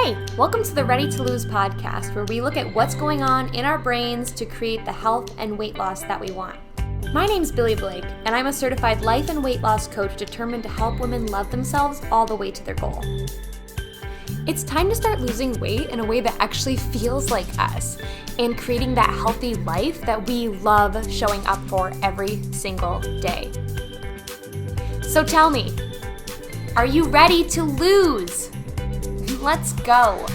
Hey, welcome to the Ready to Lose podcast, where we look at what's going on in our brains to create the health and weight loss that we want. My name's Billy Blake, and I'm a certified life and weight loss coach determined to help women love themselves all the way to their goal. It's time to start losing weight in a way that actually feels like us and creating that healthy life that we love showing up for every single day. So tell me, are you ready to lose? Let's go.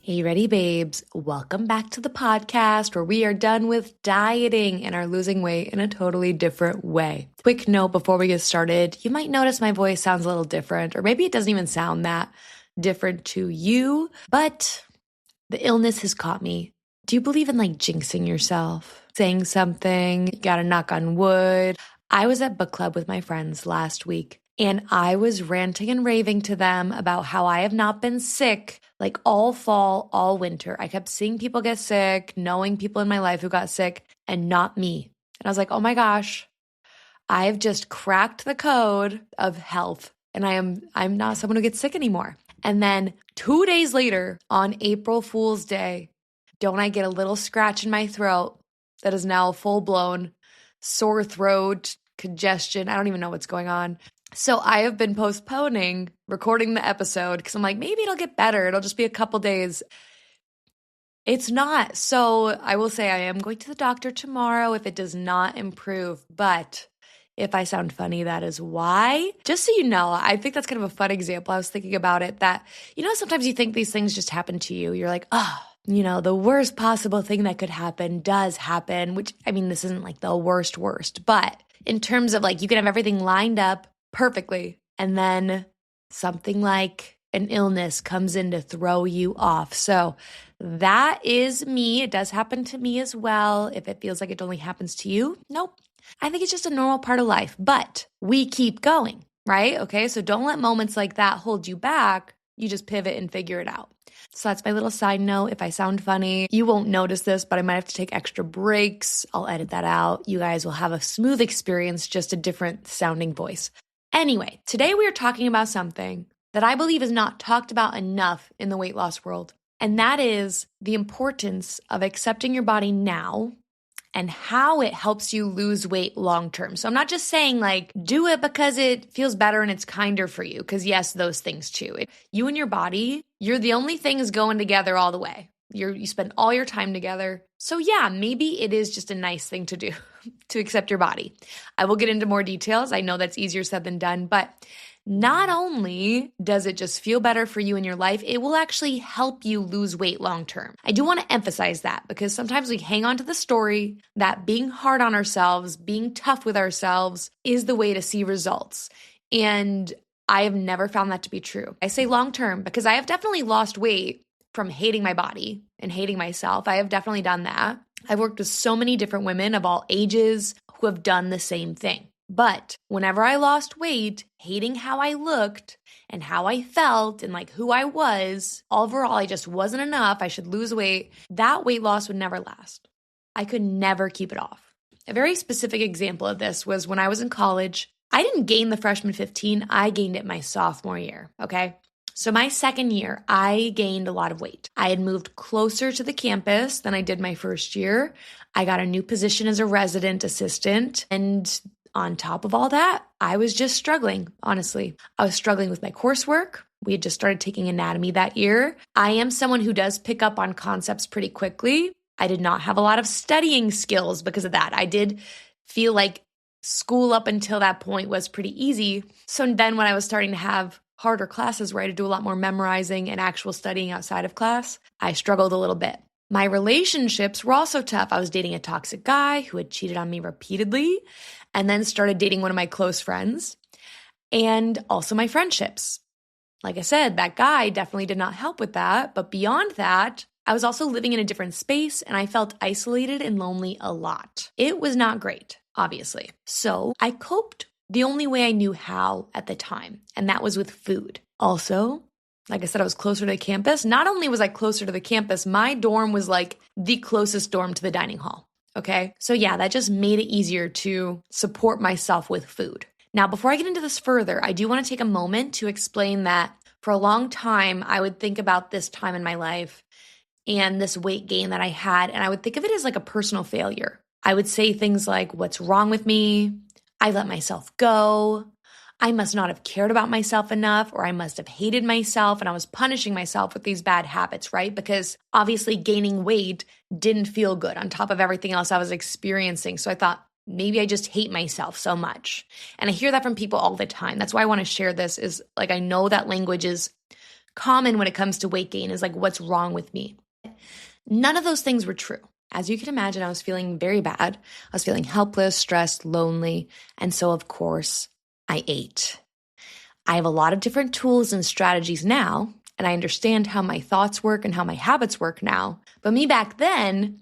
Hey, ready, babes? Welcome back to the podcast where we are done with dieting and are losing weight in a totally different way. Quick note before we get started, you might notice my voice sounds a little different, or maybe it doesn't even sound that different to you, but the illness has caught me. Do you believe in jinxing yourself? Saying something, you gotta knock on wood. I was at book club with my friends last week, and I was ranting and raving to them about how I have not been sick all fall, all winter. I kept seeing people get sick, knowing people in my life who got sick, and not me. And I was like, oh my gosh, I've just cracked the code of health, and I'm not someone who gets sick anymore. And then 2 days later, on April Fool's Day, don't I get a little scratch in my throat that is now full-blown sore throat, congestion. I don't even know what's going on. So I have been postponing recording the episode because I'm like, maybe it'll get better. It'll just be a couple days. It's not. So I will say I am going to the doctor tomorrow if it does not improve. But if I sound funny, that is why. Just so you know, I think that's kind of a fun example. I was thinking about it that, sometimes you think these things just happen to you. You're like, the worst possible thing that could happen does happen, which, this isn't the worst. But in terms of you can have everything lined up perfectly, and then something like an illness comes in to throw you off. So that is me. It does happen to me as well. If it feels like it only happens to you, nope. I think it's just a normal part of life, but we keep going, right? Okay, so don't let moments like that hold you back. You just pivot and figure it out. So that's my little side note. If I sound funny, you won't notice this, but I might have to take extra breaks. I'll edit that out. You guys will have a smooth experience, just a different sounding voice. Anyway, today we are talking about something that I believe is not talked about enough in the weight loss world, and that is the importance of accepting your body now and how it helps you lose weight long term. So I'm not just saying do it because it feels better and it's kinder for you, because yes, those things too. You and your body, you're the only things going together all the way. You spend all your time together. So yeah, maybe it is just a nice thing to do to accept your body. I will get into more details. I know that's easier said than done, but not only does it just feel better for you in your life, it will actually help you lose weight long term. I do want to emphasize that because sometimes we hang on to the story that being hard on ourselves, being tough with ourselves is the way to see results. And I have never found that to be true. I say long term because I have definitely lost weight from hating my body and hating myself. I have definitely done that. I've worked with so many different women of all ages who have done the same thing. But whenever I lost weight, hating how I looked and how I felt and who I was, overall, I just wasn't enough. I should lose weight. That weight loss would never last. I could never keep it off. A very specific example of this was when I was in college. I didn't gain the freshman 15. I gained it my sophomore year, okay? So my second year, I gained a lot of weight. I had moved closer to the campus than I did my first year. I got a new position as a resident assistant. And on top of all that, I was just struggling, honestly. I was struggling with my coursework. We had just started taking anatomy that year. I am someone who does pick up on concepts pretty quickly. I did not have a lot of studying skills because of that. I did feel like school up until that point was pretty easy. So then when I was starting to have harder classes where I had to do a lot more memorizing and actual studying outside of class, I struggled a little bit. My relationships were also tough. I was dating a toxic guy who had cheated on me repeatedly and then started dating one of my close friends, and also my friendships. Like I said, that guy definitely did not help with that. But beyond that, I was also living in a different space and I felt isolated and lonely a lot. It was not great, obviously. So I coped the only way I knew how at the time, and that was with food. Also, like I said, I was closer to the campus. Not only was I closer to the campus, my dorm was the closest dorm to the dining hall, okay? So yeah, that just made it easier to support myself with food. Now, before I get into this further, I do want to take a moment to explain that for a long time, I would think about this time in my life and this weight gain that I had, and I would think of it as like a personal failure. I would say things like, what's wrong with me? I let myself go. I must not have cared about myself enough, or I must have hated myself, and I was punishing myself with these bad habits, right? Because obviously gaining weight didn't feel good on top of everything else I was experiencing. So I thought, maybe I just hate myself so much. And I hear that from people all the time. That's why I want to share this is like, I know that language is common when it comes to weight gain is like, what's wrong with me? None of those things were true. As you can imagine, I was feeling very bad. I was feeling helpless, stressed, lonely. And so of course I ate. I have a lot of different tools and strategies now, and I understand how my thoughts work and how my habits work now. But me back then,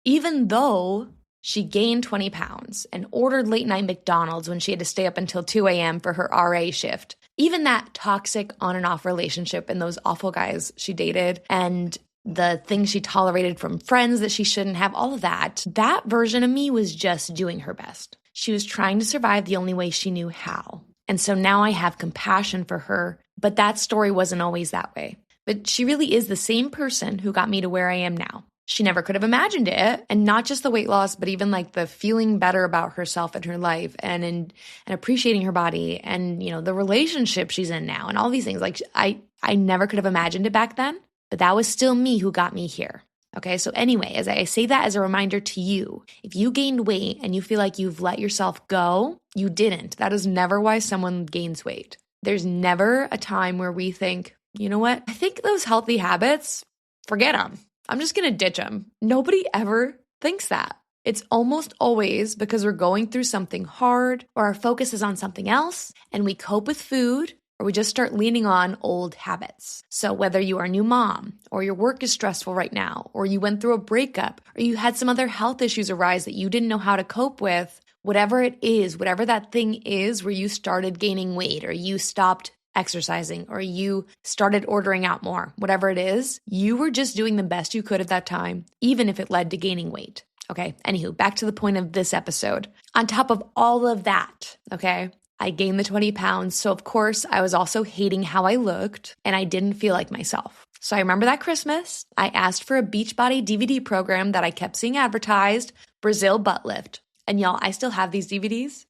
even though she gained 20 pounds and ordered late night McDonald's when she had to stay up until 2 a.m. for her RA shift. Even that toxic on and off relationship and those awful guys she dated and the things she tolerated from friends that she shouldn't have, all of that version of me was just doing her best. She was trying to survive the only way she knew how. And so now I have compassion for her, but that story wasn't always that way. But she really is the same person who got me to where I am now. She never could have imagined it. And not just the weight loss, but even like the feeling better about herself and her life and appreciating her body and, you know, the relationship she's in now and all these things. Like I never could have imagined it back then, but that was still me who got me here. Okay. So anyway, as I say that as a reminder to you, if you gained weight and you feel like you've let yourself go, you didn't. That is never why someone gains weight. There's never a time where we think, you know what? I think those healthy habits, forget them. I'm just going to ditch them. Nobody ever thinks that. It's almost always because we're going through something hard or our focus is on something else and we cope with food or we just start leaning on old habits. So whether you are a new mom or your work is stressful right now or you went through a breakup or you had some other health issues arise that you didn't know how to cope with, whatever it is, whatever that thing is where you started gaining weight or you stopped exercising or you started ordering out more, whatever it is, you were just doing the best you could at that time, even if it led to gaining weight. Okay. Anywho, back to the point of this episode. On top of all of that, okay, I gained the 20 pounds. So of course I was also hating how I looked and I didn't feel like myself. So I remember that Christmas, I asked for a Beachbody DVD program that I kept seeing advertised, Brazil Butt Lift. And y'all, I still have these DVDs.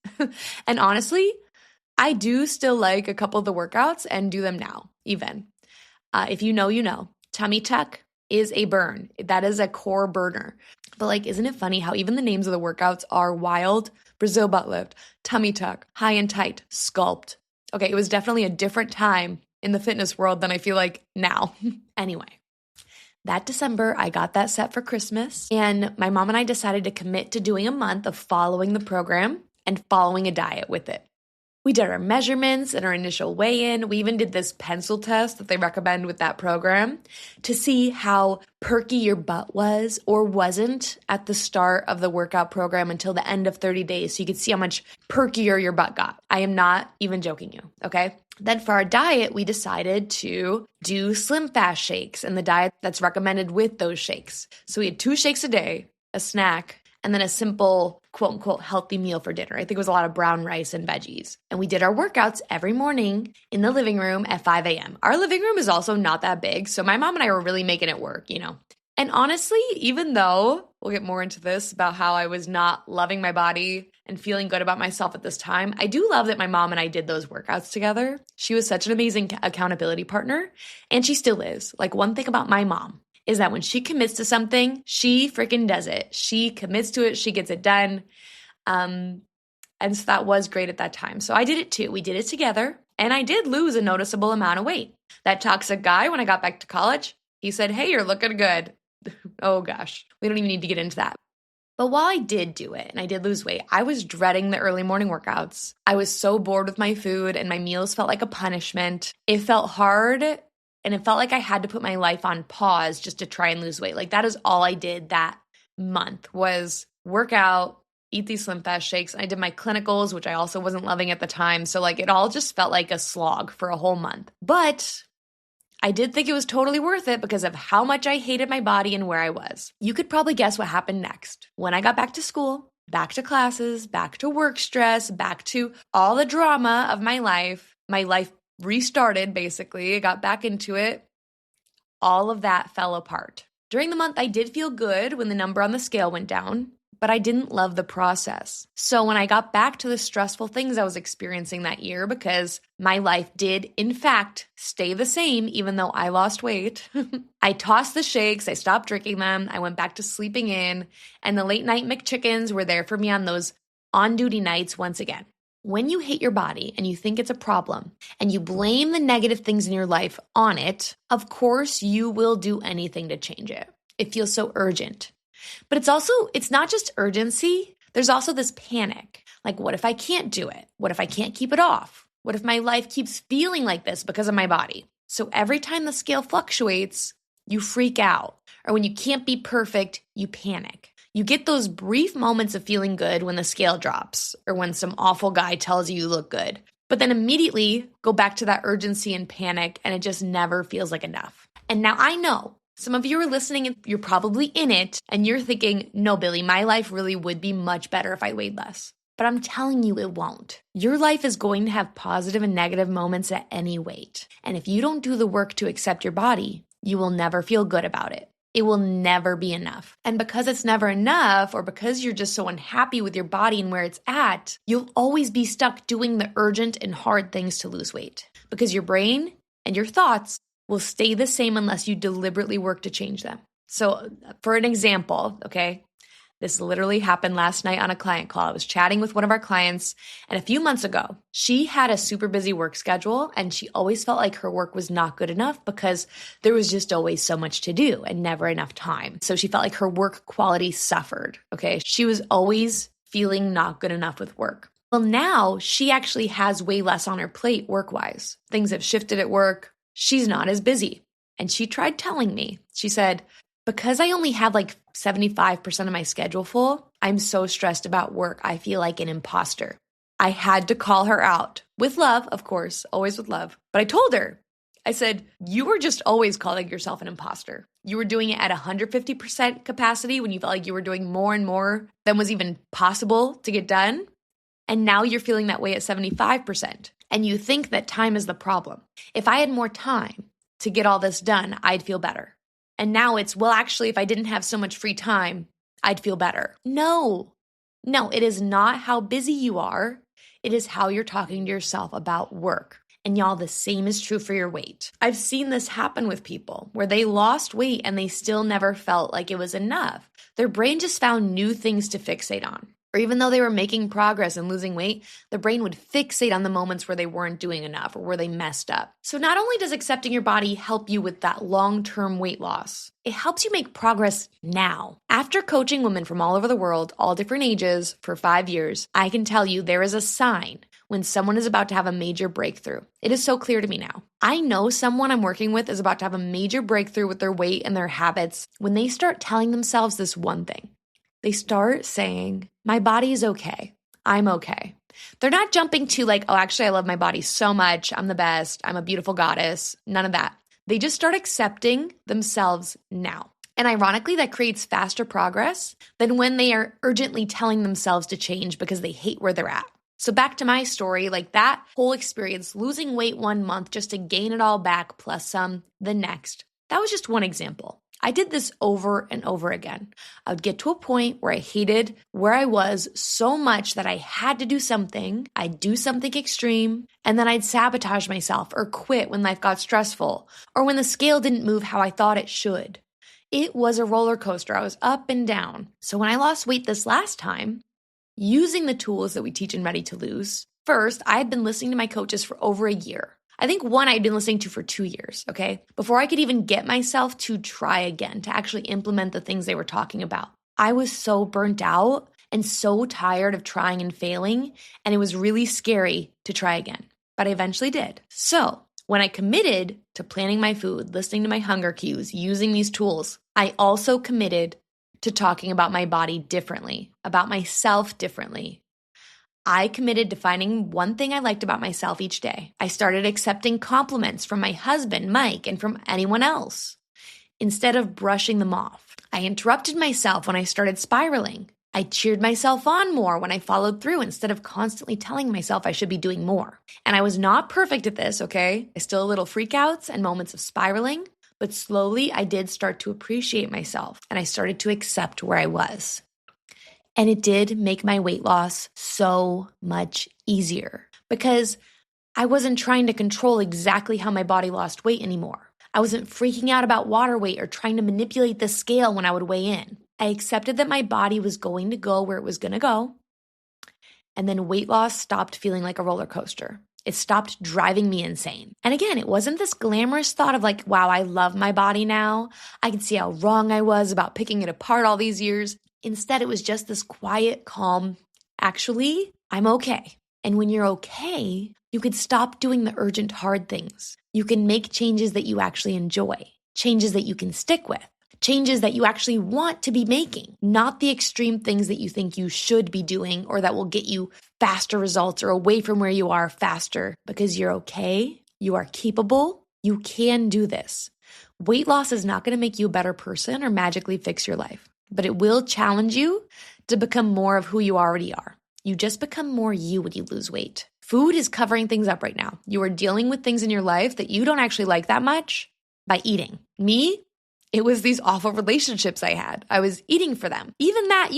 And honestly, I do still like a couple of the workouts and do them now, even. If you know, you know. Tummy tuck is a burn. That is a core burner. But like, isn't it funny how even the names of the workouts are wild? Brazil butt lift, tummy tuck, high and tight, sculpt. Okay, it was definitely a different time in the fitness world than I feel like now. Anyway, that December, I got that set for Christmas. And my mom and I decided to commit to doing a month of following the program and following a diet with it. We did our measurements and our initial weigh-in. We even did this pencil test that they recommend with that program to see how perky your butt was or wasn't at the start of the workout program until the end of 30 days. So you could see how much perkier your butt got. I am not even joking you, okay? Then for our diet, we decided to do Slim Fast shakes and the diet that's recommended with those shakes. So we had 2 shakes a day, a snack, and then a simple, quote unquote, healthy meal for dinner. I think it was a lot of brown rice and veggies. And we did our workouts every morning in the living room at 5 a.m. Our living room is also not that big, so my mom and I were really making it work, you know. And honestly, even though we'll get more into this about how I was not loving my body and feeling good about myself at this time, I do love that my mom and I did those workouts together. She was such an amazing accountability partner, and she still is. Like, one thing about my mom is that when she commits to something, she freaking does it. She commits to it. She gets it done. And so that was great at that time. So I did it too. We did it together. And I did lose a noticeable amount of weight. That toxic guy, when I got back to college, he said, "Hey, you're looking good." Oh gosh, we don't even need to get into that. But while I did do it and I did lose weight, I was dreading the early morning workouts. I was so bored with my food and my meals felt like a punishment. It felt hard. And it felt like I had to put my life on pause just to try and lose weight. Like, that is all I did that month was work out, eat these Slim Fast shakes. I did my clinicals, which I also wasn't loving at the time. So like, it all just felt like a slog for a whole month. But I did think it was totally worth it because of how much I hated my body and where I was. You could probably guess what happened next. When I got back to school, back to classes, back to work stress, back to all the drama of my life. My life restarted, basically. I got back into it. All of that fell apart. During the month, I did feel good when the number on the scale went down, but I didn't love the process. So when I got back to the stressful things I was experiencing that year, because my life did, in fact, stay the same even though I lost weight, I tossed the shakes, I stopped drinking them, I went back to sleeping in, and the late night McChickens were there for me on those on-duty nights once again. When you hate your body and you think it's a problem and you blame the negative things in your life on it, of course you will do anything to change it. It feels so urgent. But it's not just urgency. There's also this panic. Like, what if I can't do it? What if I can't keep it off? What if my life keeps feeling like this because of my body? So every time the scale fluctuates, you freak out. Or when you can't be perfect, you panic. You get those brief moments of feeling good when the scale drops or when some awful guy tells you look good. But then immediately go back to that urgency and panic, and it just never feels like enough. And now I know some of you are listening and you're probably in it and you're thinking, no, Billy, my life really would be much better if I weighed less. But I'm telling you it won't. Your life is going to have positive and negative moments at any weight. And if you don't do the work to accept your body, you will never feel good about it. It will never be enough. And because it's never enough, or because you're just so unhappy with your body and where it's at, you'll always be stuck doing the urgent and hard things to lose weight. Because your brain and your thoughts will stay the same unless you deliberately work to change them. So for an example, okay, this literally happened last night on a client call. I was chatting with one of our clients, and a few months ago, she had a super busy work schedule, and she always felt like her work was not good enough because there was just always so much to do and never enough time. So she felt like her work quality suffered, okay? She was always feeling not good enough with work. Well, now she actually has way less on her plate work-wise. Things have shifted at work. She's not as busy. And she tried telling me, she said, because I only have like 75% of my schedule full, I'm so stressed about work. I feel like an imposter. I had to call her out with love, of course, always with love. But I told her, I said, you were just always calling yourself an imposter. You were doing it at 150% capacity when you felt like you were doing more and more than was even possible to get done. And now you're feeling that way at 75%. And you think that time is the problem. If I had more time to get all this done, I'd feel better. And now it's, well, actually, if I didn't have so much free time, I'd feel better. No, it is not how busy you are. It is how you're talking to yourself about work. And y'all, the same is true for your weight. I've seen this happen with people where they lost weight and they still never felt like it was enough. Their brain just found new things to fixate on. Or even though they were making progress and losing weight, the brain would fixate on the moments where they weren't doing enough or where they messed up. So not only does accepting your body help you with that long-term weight loss, it helps you make progress now. After coaching women from all over the world, all different ages, for 5 years, I can tell you there is a sign when someone is about to have a major breakthrough. It is so clear to me now. I know someone I'm working with is about to have a major breakthrough with their weight and their habits when they start telling themselves this one thing. They start saying, my body is okay. I'm okay. They're not jumping to like, oh, actually, I love my body so much. I'm the best. I'm a beautiful goddess. None of that. They just start accepting themselves now. And ironically, that creates faster progress than when they are urgently telling themselves to change because they hate where they're at. So back to my story, like that whole experience, losing weight 1 month just to gain it all back plus some the next. That was just one example. I did this over and over again. I would get to a point where I hated where I was so much that I had to do something. I'd do something extreme, and then I'd sabotage myself or quit when life got stressful or when the scale didn't move how I thought it should. It was a roller coaster. I was up and down. So when I lost weight this last time, using the tools that we teach in Ready to Lose, first, I had been listening to my coaches for over a year. I think one I'd been listening to for 2 years, okay? Before I could even get myself to try again, to actually implement the things they were talking about. I was so burnt out and so tired of trying and failing, and it was really scary to try again. But I eventually did. So when I committed to planning my food, listening to my hunger cues, using these tools, I also committed to talking about my body differently, about myself differently. I committed to finding one thing I liked about myself each day. I started accepting compliments from my husband, Mike, and from anyone else instead of brushing them off. I interrupted myself when I started spiraling. I cheered myself on more when I followed through instead of constantly telling myself I should be doing more. And I was not perfect at this, okay? I still had little freakouts and moments of spiraling, but slowly I did start to appreciate myself and I started to accept where I was. And it did make my weight loss so much easier because I wasn't trying to control exactly how my body lost weight anymore. I wasn't freaking out about water weight or trying to manipulate the scale when I would weigh in. I accepted that my body was going to go where it was going to go. And then weight loss stopped feeling like a roller coaster. It stopped driving me insane. And again, it wasn't this glamorous thought of like, wow, I love my body now. I can see how wrong I was about picking it apart all these years. Instead, it was just this quiet, calm, actually, I'm okay. And when you're okay, you could stop doing the urgent, hard things. You can make changes that you actually enjoy, changes that you can stick with. Changes that you actually want to be making, not the extreme things that you think you should be doing or that will get you faster results or away from where you are faster because you're okay, you are capable, you can do this. Weight loss is not going to make you a better person or magically fix your life, but it will challenge you to become more of who you already are. You just become more you when you lose weight. Food is covering things up right now. You are dealing with things in your life that you don't actually like that much by eating. Me? It was these awful relationships I had. I was eating for them. Even that,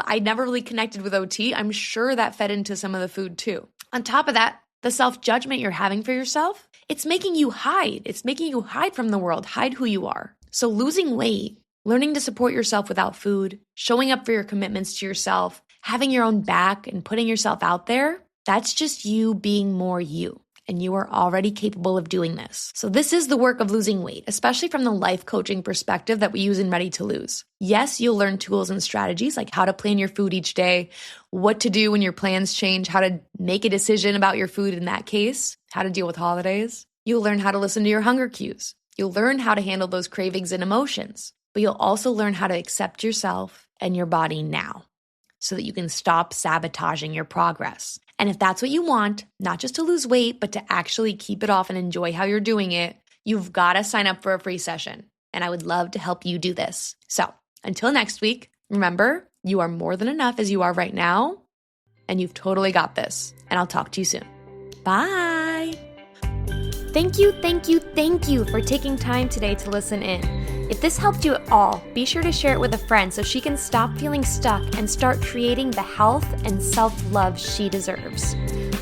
I never really connected with OT. I'm sure that fed into some of the food too. On top of that, the self-judgment you're having for yourself, it's making you hide. It's making you hide from the world, hide who you are. So losing weight, learning to support yourself without food, showing up for your commitments to yourself, having your own back and putting yourself out there, that's just you being more you. And you are already capable of doing this. So this is the work of losing weight, especially from the life coaching perspective that we use in Ready to Lose. Yes, you'll learn tools and strategies like how to plan your food each day, what to do when your plans change, how to make a decision about your food in that case, how to deal with holidays. You'll learn how to listen to your hunger cues. You'll learn how to handle those cravings and emotions, but you'll also learn how to accept yourself and your body now so that you can stop sabotaging your progress. And if that's what you want, not just to lose weight, but to actually keep it off and enjoy how you're doing it, you've got to sign up for a free session. And I would love to help you do this. So until next week, remember, you are more than enough as you are right now, and you've totally got this. And I'll talk to you soon. Bye. Thank you for taking time today to listen in. If this helped you at all, be sure to share it with a friend so she can stop feeling stuck and start creating the health and self-love she deserves.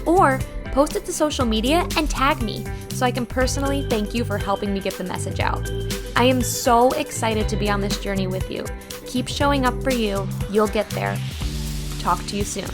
Or post it to social media and tag me so I can personally thank you for helping me get the message out. I am so excited to be on this journey with you. Keep showing up for you. You'll get there. Talk to you soon.